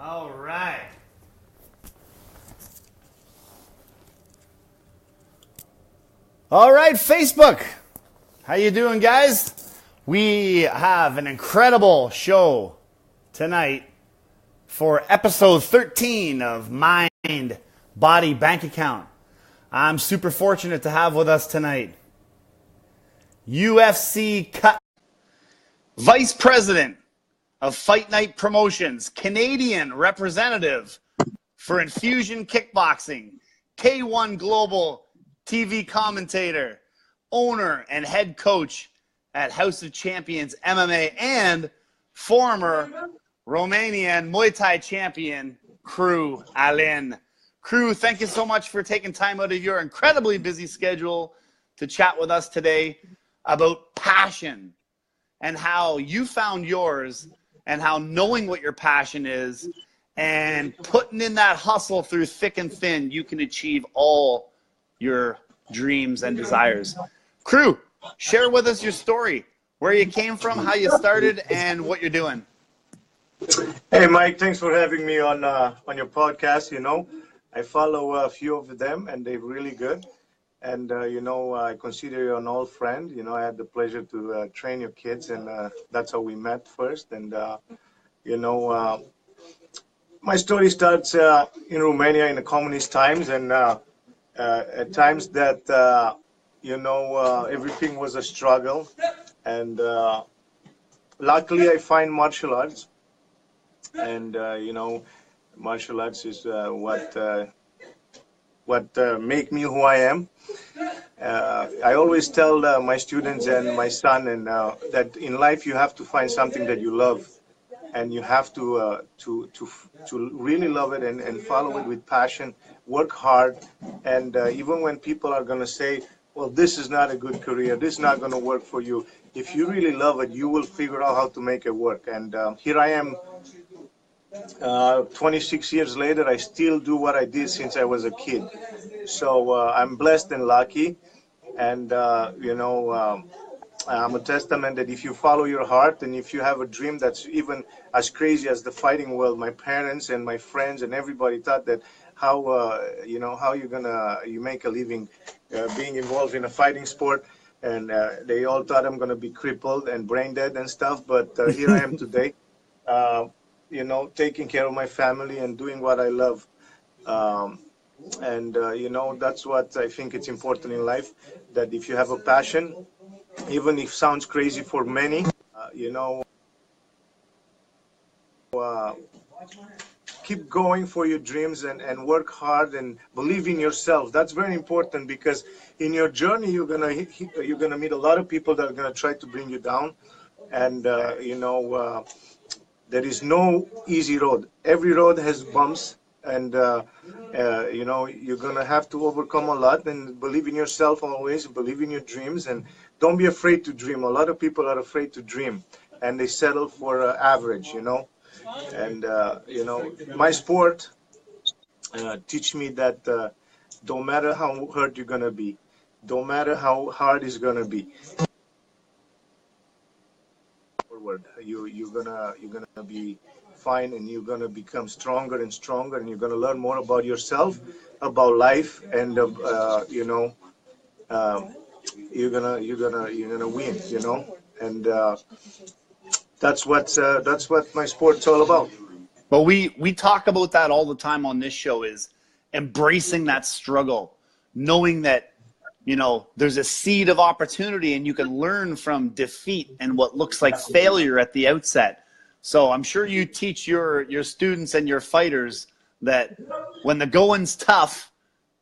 All right. All right, Facebook. How you doing, guys? We have an incredible show tonight for episode 13 of Mind, Body, Bank Account. I'm super fortunate to have with us tonight UFC cut Vice President of Fight Night Promotions, Canadian representative for Enfusion Kickboxing, K1 Global TV commentator, owner and head coach at House of Champions MMA, and former Romanian Muay Thai champion, Kru Alin. Kru, thank you so much for taking time out of your incredibly busy schedule to chat with us today about passion and how you found yours, and how knowing what your passion is and putting in that hustle through thick and thin, you can achieve all your dreams and desires. Kru, share with us your story, where you came from, how you started, and what you're doing. Hey, Mike, thanks for having me on your podcast. You know, I follow a few of them, and they're really good. And, I consider you an old friend. You know, I had the pleasure to train your kids, and that's how we met first. And, my story starts in Romania in the communist times, and at times that, everything was a struggle. And luckily, I find martial arts. And, martial arts is what make me who I am. I always tell my students and my son that in life you have to find something that you love, and you have to really love it and follow it with passion, work hard, and even when people are going to say, well, this is not a good career, this is not going to work for you, if you really love it, you will figure out how to make it work. And here I am, 26 years later, I still do what I did since I was a kid. So I'm blessed and lucky. And, I'm a testament that if you follow your heart and if you have a dream that's even as crazy as the fighting world, my parents and my friends and everybody thought that how you make a living being involved in a fighting sport. And they all thought I'm going to be crippled and brain dead and stuff. But here I am today. Taking care of my family and doing what I love. That's what I think it's important in life, that if you have a passion, even if it sounds crazy for many, keep going for your dreams and work hard and believe in yourself. That's very important, because in your journey, you're gonna meet a lot of people that are gonna try to bring you down. And, there is no easy road. Every road has bumps, and you're gonna have to overcome a lot, and believe in yourself always, believe in your dreams, and don't be afraid to dream. A lot of people are afraid to dream, and they settle for average, And my sport teach me that don't matter how hurt you're gonna be, don't matter how hard it's gonna be, you're gonna be fine, and you're gonna become stronger and stronger, and you're gonna learn more about yourself, about life, and you're gonna win, and that's what my sport's all about. But we talk about that all the time on this show, is embracing that struggle, knowing that there's a seed of opportunity, and you can learn from defeat and what looks like failure at the outset. So I'm sure you teach your students and your fighters that when the going's tough,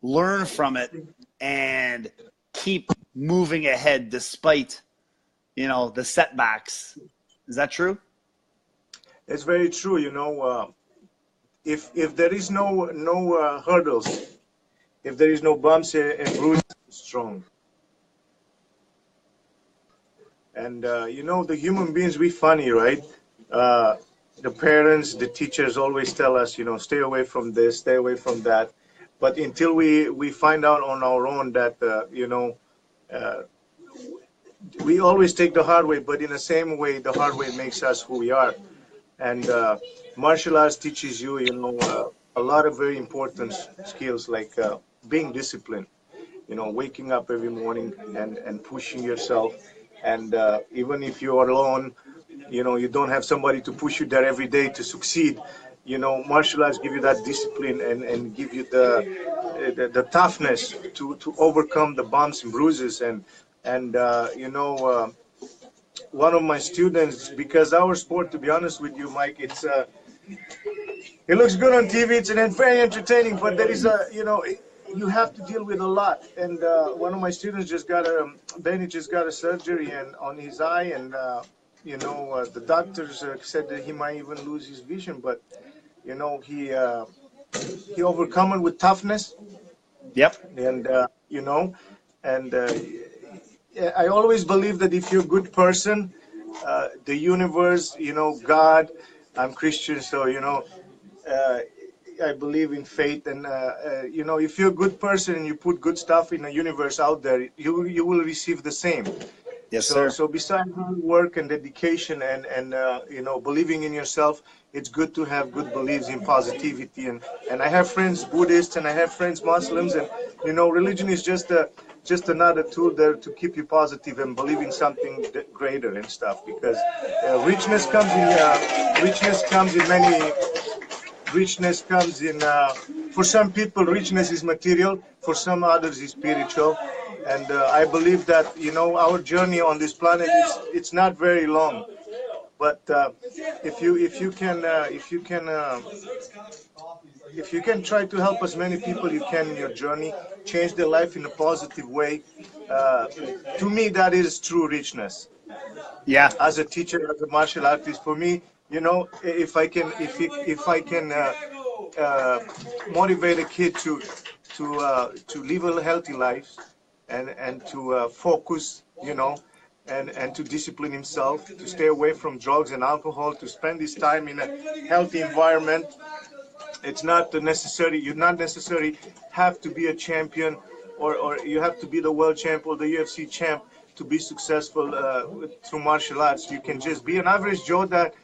learn from it and keep moving ahead despite, the setbacks. Is that true? It's very true. If there is no hurdles, if there is no bumps and bruises, strong. And the human beings, we funny, right? The parents, the teachers always tell us, stay away from this, stay away from that. But until we find out on our own that we always take the hard way, but in the same way, the hard way makes us who we are. And martial arts teaches you, a lot of very important skills like being disciplined, waking up every morning and pushing yourself. And even if you are alone, you don't have somebody to push you there every day to succeed. Martial arts give you that discipline and give you the toughness to overcome the bumps and bruises. And one of my students, because our sport, to be honest with you, Mike, it looks good on TV, it's very entertaining, but there is you have to deal with a lot. And one of my students Benny just got a surgery on his eye, and the doctors said that he might even lose his vision, but he overcome it with toughness. Yep. And I always believe that if you're a good person, the universe, God, I'm Christian, so I believe in faith, and if you're a good person and you put good stuff in the universe out there, you will receive the same. Yes, sir. So besides hard work and dedication and believing in yourself, it's good to have good beliefs in positivity. And I have friends Buddhists, and I have friends Muslims, and religion is just another tool there to keep you positive and believe in something greater and stuff. Because richness comes in for some people, richness is material, for some others is spiritual. And I believe that our journey on this planet it's not very long, but if you can try to help as many people you can in your journey, change their life in a positive way, to me that is true richness. Yeah. As a teacher, as a martial artist, for me, if I can motivate a kid to live a healthy life and to focus, and to discipline himself, to stay away from drugs and alcohol, to spend his time in a healthy environment. It's not necessary. You not necessarily have to be a champion, or you have to be the world champ or the UFC champ to be successful through martial arts. You can just be an average Joe that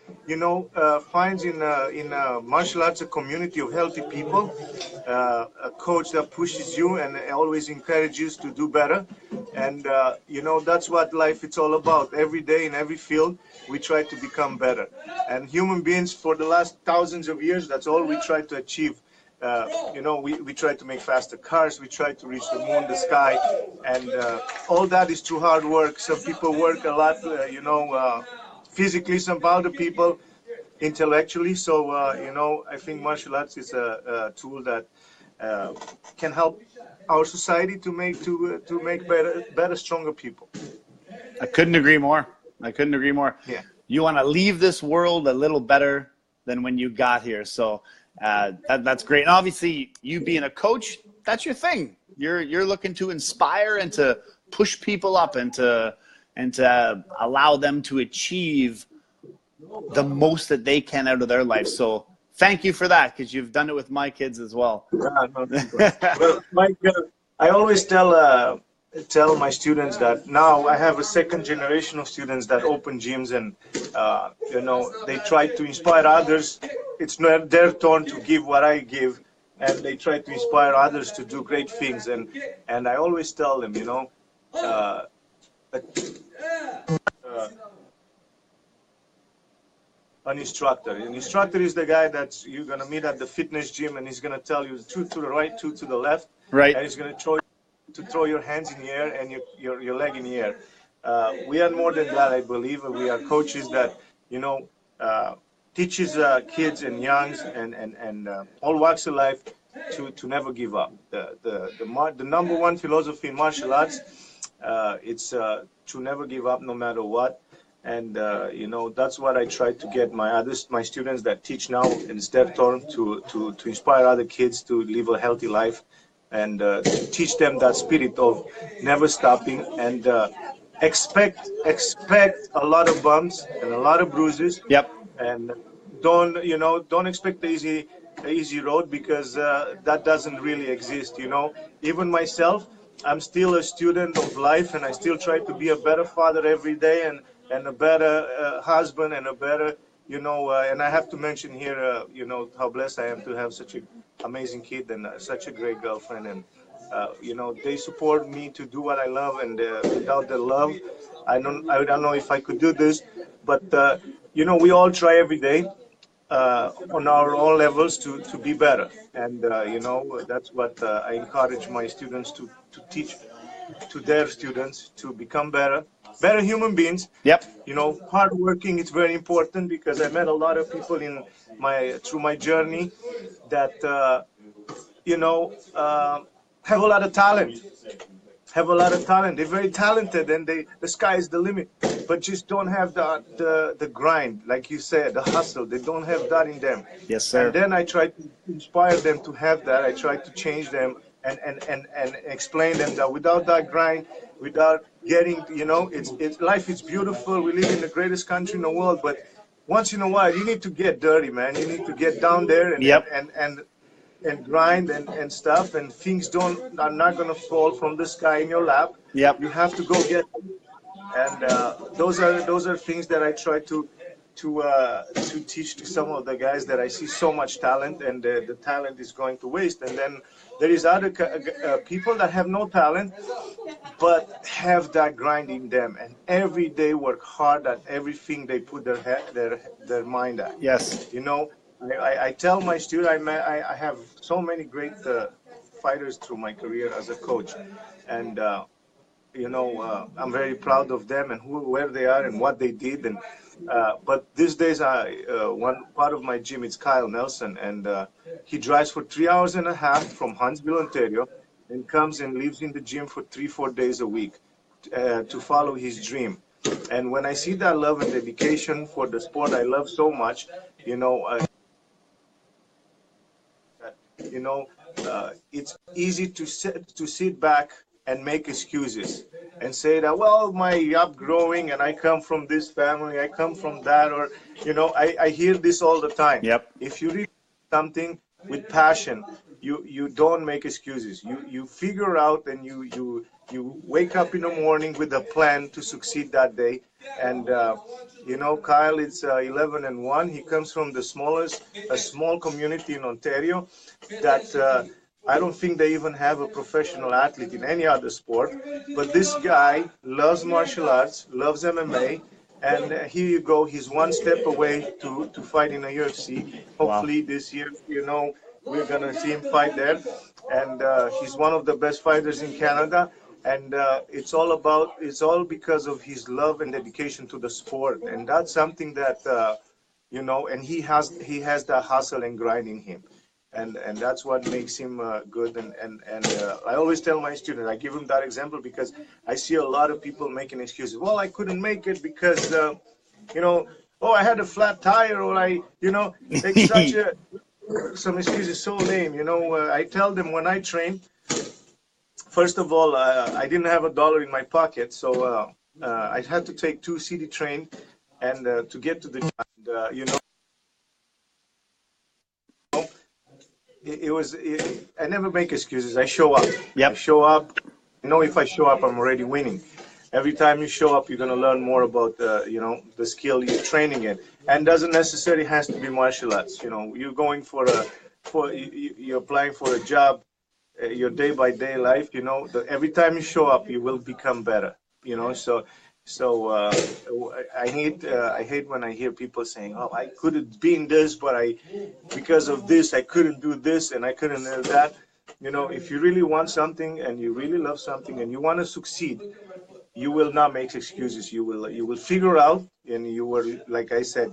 finds in martial arts a community of healthy people, a coach that pushes you and always encourages to do better. And that's what life is all about. Every day in every field we try to become better, and human beings for the last thousands of years, that's all we try to achieve. We try to make faster cars, we try to reach the moon, the sky, and all that is through hard work. Some people work a lot, physically, some other people intellectually. So, I think martial arts is a tool that can help our society to make better, stronger people. I couldn't agree more. Yeah. You want to leave this world a little better than when you got here. So that's great. And obviously, you being a coach, that's your thing. You're looking to inspire and to push people up and to allow them to achieve the most that they can out of their life. So thank you for that, because you've done it with my kids as well. Well, Mike, I always tell my students that now I have a second generation of students that open gyms, and they try to inspire others. It's not their turn to give what I give, and they try to inspire others to do great things. And I always tell them, an instructor is the guy that you're going to meet at the fitness gym, and he's going to tell you two to the right, two to the left, Right. and he's going to throw your hands in the air and your leg in the air. We are more than that, I believe. We are coaches that teaches kids and youngs and all walks of life to never give up. The number one philosophy in martial arts, it's to never give up no matter what. And that's what I try to get my students that teach now, and it's their turn to inspire other kids to live a healthy life, and to teach them that spirit of never stopping, and expect a lot of bumps and a lot of bruises. Yep. And don't expect the easy road, because that doesn't really exist. Even myself, I'm still a student of life, and I still try to be a better father every day, and a better husband, and a better you know, and I have to mention here, you know, how blessed I am to have such an amazing kid and such a great girlfriend. And, you know, they support me to do what I love. And without the love, I don't know if I could do this. But, you know, we all try every day on our own levels to be better. And, you know, that's what I encourage my students to teach to their students to become better human beings. Yep. You know, hard working is very important because I met a lot of people in through my journey that you know have a lot of talent. They're very talented, and the sky is the limit. But just don't have the grind, like you said, the hustle. They don't have that in them. Yes, sir. And then I try to inspire them to have that. I try to change them and explain them that without that grind, without getting, you know, it's life is beautiful. We live in the greatest country in the world, but once in a while you need to get dirty, man. You need to get down there and Yep. and grind and stuff, and things are not gonna fall from the sky in your lap. Yep. You have to go get them. And those are things that I try to teach to some of the guys that I see so much talent, and the talent is going to waste. And then there is other people that have no talent but have that grind in them, and every day work hard at everything they put their mind at. Yes. You know, I tell my students, I have so many great fighters through my career as a coach, and you know, I'm very proud of them and where they are and what they did. And but these days, one part of my gym is Kyle Nelson, and he drives for 3.5 hours from Huntsville, Ontario, and comes and lives in the gym for 3-4 days a week to follow his dream. And when I see that love and dedication for the sport I love so much, you know, it's easy to sit back and make excuses and say that, well, my upgrowing and I come from this family, I come from that, or, you know, I hear this all the time. Yep. If you read something with passion, you don't make excuses. You figure out, and you wake up in the morning with a plan to succeed that day. And you know, Kyle is 11-1. He comes from a small community in Ontario that I don't think they even have a professional athlete in any other sport. But this guy loves martial arts, loves MMA, and here you go. He's one step away to fight in a UFC. Hopefully this year, you know, we're gonna see him fight there. And he's one of the best fighters in Canada. And it's all because of his love and dedication to the sport. And that's something that you know, and he has that hustle and grind in him. And that's what makes him good. And I always tell my students, I give them that example because I see a lot of people making excuses. Well, I couldn't make it because, you know, oh, I had a flat tire, or you know, it's some excuses so lame. You know, I tell them when I train, first of all, I didn't have $1 in my pocket, so I had to take 2 city train and to get to the gym. And, you know, I never make excuses. I show up. Yep. I show up. You know, if I show up, I'm already winning. Every time you show up, you're going to learn more about, you know, the skill you're training in. And doesn't necessarily has to be martial arts. You know, you're going you're applying for a job, your day-by-day life, you know, every time you show up, you will become better, you know. So I hate when I hear people saying, oh, I could have been this, but because of this, I couldn't do this and I couldn't do that. You know, if you really want something and you really love something and you want to succeed, you will not make excuses. You will figure out, and you will, like I said,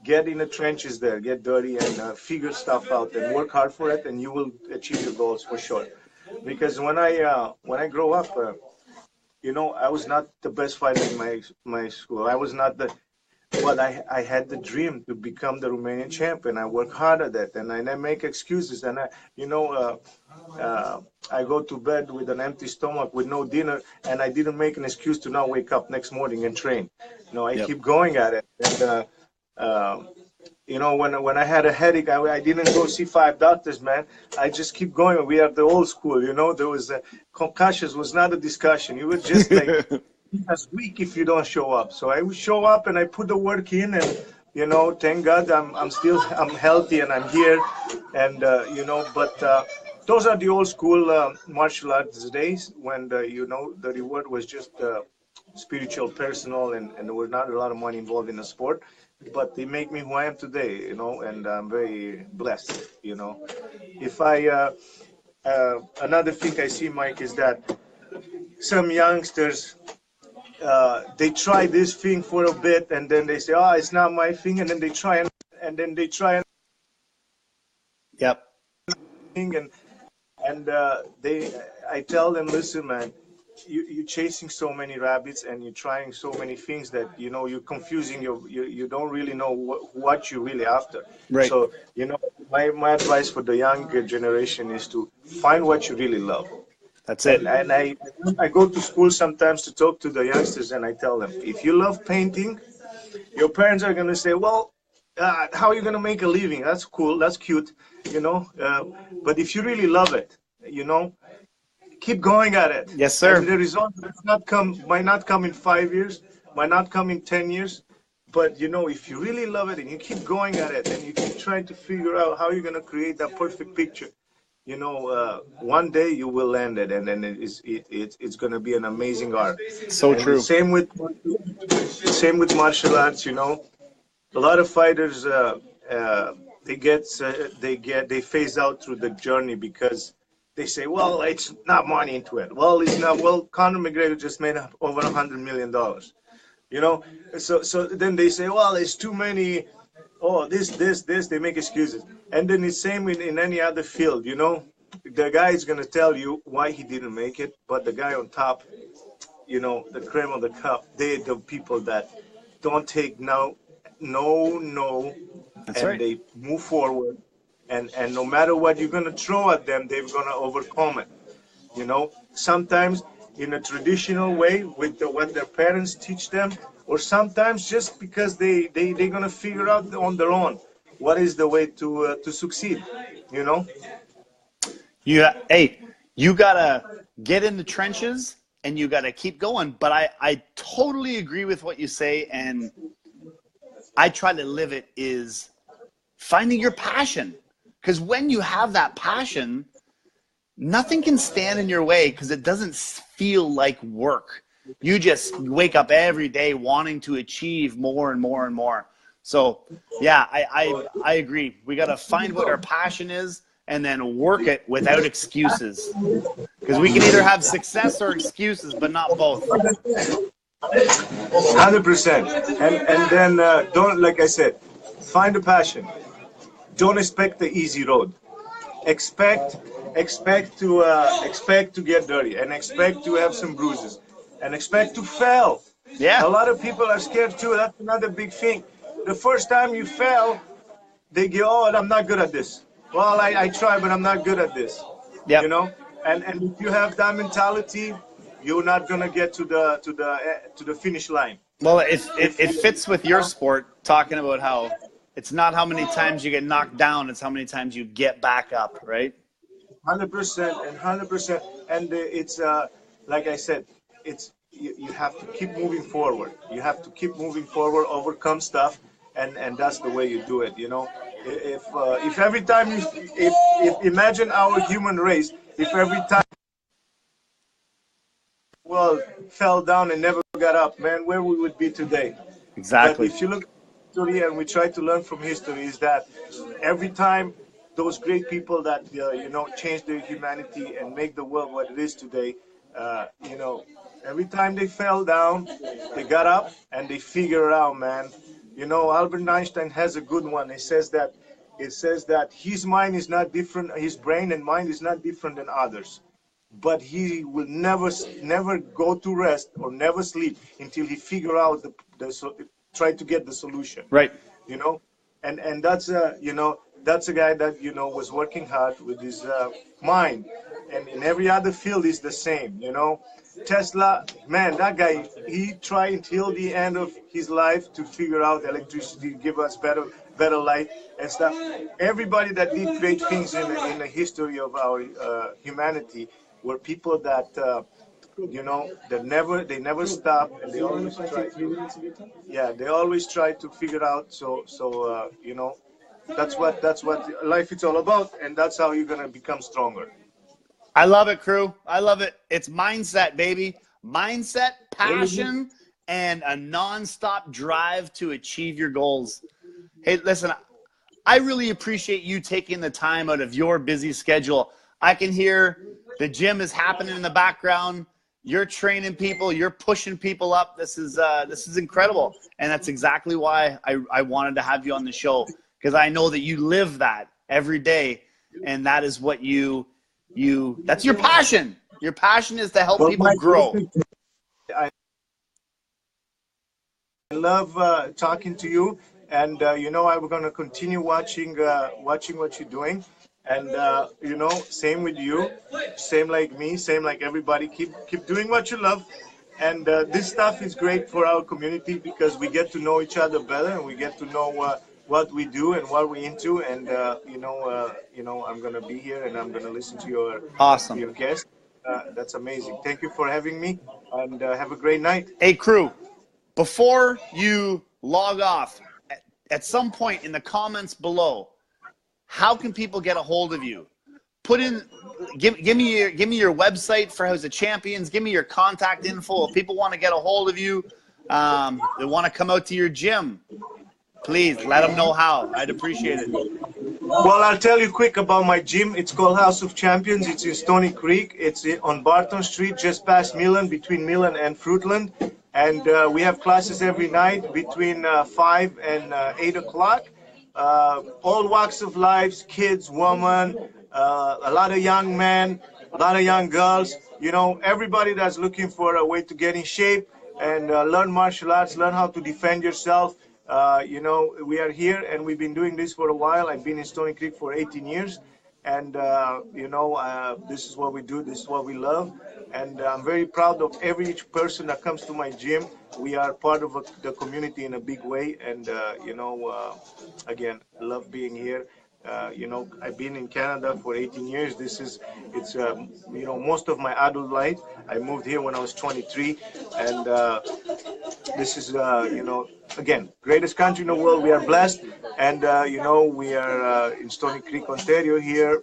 get in the trenches there, get dirty, and figure stuff out and work hard for it, and you will achieve your goals for sure. Because when I grow up, you know, I was not the best fighter in my school. I was not but I had the dream to become the Romanian champion. I work hard at that, and I make excuses. And I go to bed with an empty stomach, with no dinner, and I didn't make an excuse to not wake up next morning and train. No, I keep going at it. And you know, when I had a headache, I didn't go see 5 doctors, man. I just keep going. We are the old school, you know. There was concussions was not a discussion. You were just like, that's weak if you don't show up. So I would show up and I put the work in, and you know, thank God I'm still I'm healthy and I'm here, and you know, but those are the old school martial arts days when you know, the reward was just spiritual, personal, and there was not a lot of money involved in the sport, but they make me who I am today, you know, and I'm very blessed, you know. If I another thing I see, Mike, is that some youngsters they try this thing for a bit and then they say, oh, it's not my thing, and then they try and then they try Yep. and they I tell them, listen, man, you're chasing so many rabbits and you're trying so many things that, you know, you're confusing you don't really know what you're really after. Right. So, you know, my advice for the younger generation is to find what you really love. That's it. And I go to school sometimes to talk to the youngsters, and I tell them, if you love painting, your parents are going to say, well, how are you going to make a living? That's cool, that's cute, you know. But if you really love it, you know, keep going at it. Yes, sir. And the result might not come in 5 years, might not come in 10 years. But, you know, if you really love it and you keep going at it and you keep trying to figure out how you're going to create that perfect picture, you know, one day you will land it, and then it's going to be an amazing art. So and true. Same with martial arts. You know, a lot of fighters they phase out through the journey because they say, well, it's not money into it. Well, it's not. Well, Conor McGregor just made over $100 million. You know, so then they say, well, it's too many. Oh, this, they make excuses. And then it's same in any other field, you know. The guy is going to tell you why he didn't make it, but the guy on top, you know, the cream of the cup, they're the people that don't take no, That's and right. they move forward. And no matter what you're going to throw at them, they're going to overcome it. You know, sometimes in a traditional way with what their parents teach them, or sometimes just because they're going to figure out on their own what is the way to succeed, you know? You gotta get in the trenches and you gotta keep going. But I totally agree with what you say, and I try to live it, is finding your passion. Because when you have that passion, nothing can stand in your way because it doesn't feel like work. You just wake up every day wanting to achieve more and more and more. So, yeah, I agree. We got to find what our passion is and then work it without excuses. Because we can either have success or excuses, but not both. 100%. And then don't, like I said, find a passion. Don't expect the easy road. Expect to get dirty, and expect to have some bruises, and expect to fail. Yeah. A lot of people are scared too. That's another big thing. The first time you fail, they go, "Oh, I'm not good at this." Well, I try, but I'm not good at this. Yep. You know, and if you have that mentality, you're not gonna get to the finish line. Well, it fits with your sport, talking about how it's not how many times you get knocked down, it's how many times you get back up, right? 100% and 100%. And it's like I said, it's you have to keep moving forward. You have to keep moving forward, overcome stuff, and that's the way you do it. You know, if every time if imagine our human race, if every time well fell down and never got up, man, where we would be today. Exactly. But if you look at history and we try to learn from history, is that every time those great people that you know, change their humanity and make the world what it is today, you know, every time they fell down, they got up and they figure out, man. You know, Albert Einstein has a good one. It says that his mind is not different, his brain and mind is not different than others, but he will never go to rest or never sleep until he figure out try to get the solution. Right. You know, and that's you know, that's a guy that, you know, was working hard with his mind, and in every other field is the same. You know, Tesla, man, that guy, he tried until the end of his life to figure out electricity, give us better light and stuff. Everybody that did great things in the history of our humanity were people that you know, they never stop, and they always try to, yeah, they always try to figure out. You know, that's what life is all about, and that's how you're gonna become stronger. I love it, Kru. I love it. It's mindset, baby. Mindset, passion, and a nonstop drive to achieve your goals. Hey, listen, I really appreciate you taking the time out of your busy schedule. I can hear the gym is happening in the background. You're training people. You're pushing people up. This is incredible, and that's exactly why I wanted to have you on the show, because I know that you live that every day, and that is what that's your passion. Your passion is to help people grow. I love talking to you, and you know, I'm going to continue watching what you're doing, and you know, same with you, same like me, same like everybody. Keep doing what you love, and this stuff is great for our community because we get to know each other better, and we get to know what we do and what we're into, and you know, I'm going to be here and I'm going to listen to your guest. That's amazing. Thank you for having me, and have a great night. Hey, Kru, before you log off, at some point in the comments below, how can people get a hold of you? Give me your website for House of Champions. Give me your contact info. If people want to get a hold of you, they want to come out to your gym, please let them know how. I'd appreciate it. Well, I'll tell you quick about my gym. It's called House of Champions. It's in Stony Creek. It's on Barton Street, just past Milan, between Milan and Fruitland. And we have classes every night between 5 and 8 o'clock. All walks of life, kids, women, a lot of young men, a lot of young girls. You know, everybody that's looking for a way to get in shape and learn martial arts, learn how to defend yourself. You know, we are here, and we've been doing this for a while. I've been in Stony Creek for 18 years, and you know, this is what we do. This is what we love, and I'm very proud of every person that comes to my gym. We are part of the community in a big way, and you know, again, I love being here. You know, I've been in Canada for 18 years. It's you know, most of my adult life. I moved here when I was 23, and this is, you know, again, greatest country in the world. We are blessed, and you know, we are in Stony Creek, Ontario here.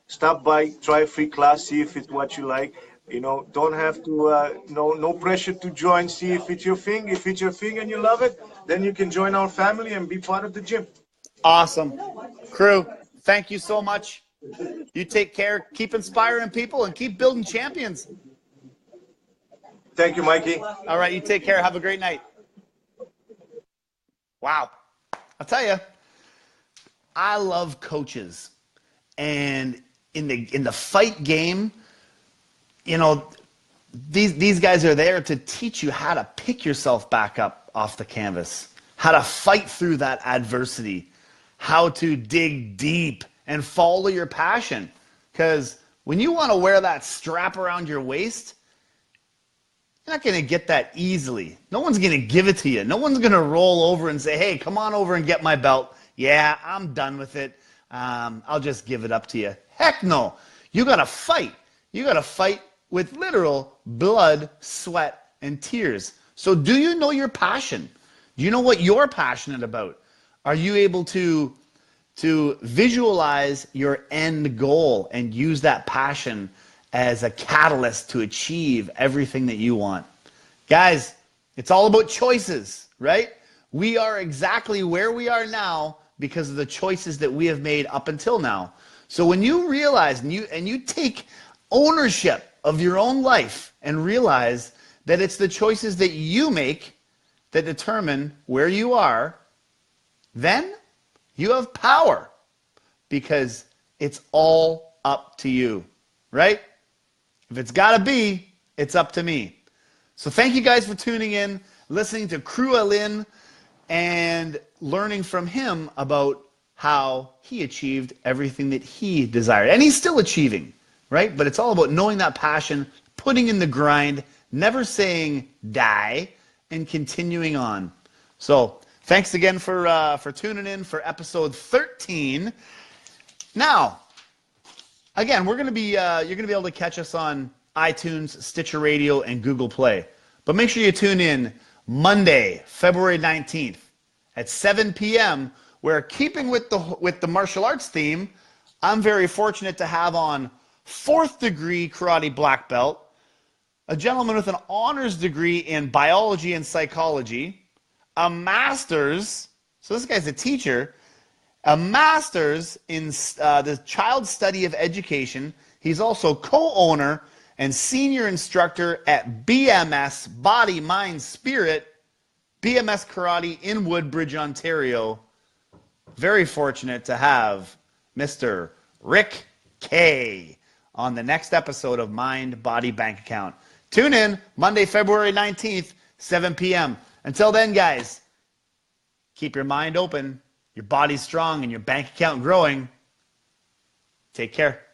Stop by, try a free class, see if it's what you like. You know, don't have to, no pressure to join. See if it's your thing. If it's your thing and you love it, then you can join our family and be part of the gym. Awesome. Kru, thank you so much. You take care. Keep inspiring people and keep building champions. Thank you, Mikey. All right, you take care. Have a great night. Wow. I'll tell you, I love coaches. And in the fight game, you know, these guys are there to teach you how to pick yourself back up off the canvas, how to fight through that adversity, how to dig deep and follow your passion. Because when you want to wear that strap around your waist, you're not going to get that easily. No one's going to give it to you. No one's going to roll over and say, hey, come on over and get my belt. Yeah, I'm done with it. I'll just give it up to you. Heck no. You got to fight. You got to fight with literal blood, sweat, and tears. So do you know your passion? Do you know what you're passionate about? Are you able to visualize your end goal and use that passion as a catalyst to achieve everything that you want? Guys, it's all about choices, right? We are exactly where we are now because of the choices that we have made up until now. So when you realize and you take ownership of your own life and realize that it's the choices that you make that determine where you are, then you have power because it's all up to you, right? If it's got to be, it's up to me. So thank you guys for tuning in, listening to Kru Alin, and learning from him about how he achieved everything that he desired. And he's still achieving, right? But it's all about knowing that passion, putting in the grind, never saying die, and continuing on. So thanks again for tuning in for episode 13. Now, again, we're going to be you're going to be able to catch us on iTunes, Stitcher Radio, and Google Play. But make sure you tune in Monday, February 19th at 7 p.m., where, keeping with the martial arts theme, I'm very fortunate to have on 4th degree karate black belt, a gentleman with an honors degree in biology and psychology, a master's, so this guy's a teacher, a master's in the child study of education. He's also co-owner and senior instructor at BMS, Body, Mind, Spirit, BMS Karate in Woodbridge, Ontario. Very fortunate to have Mr. Rick K on the next episode of Mind, Body, Bank Account. Tune in Monday, February 19th, 7 p.m. Until then, guys, keep your mind open, your body strong, and your bank account growing. Take care.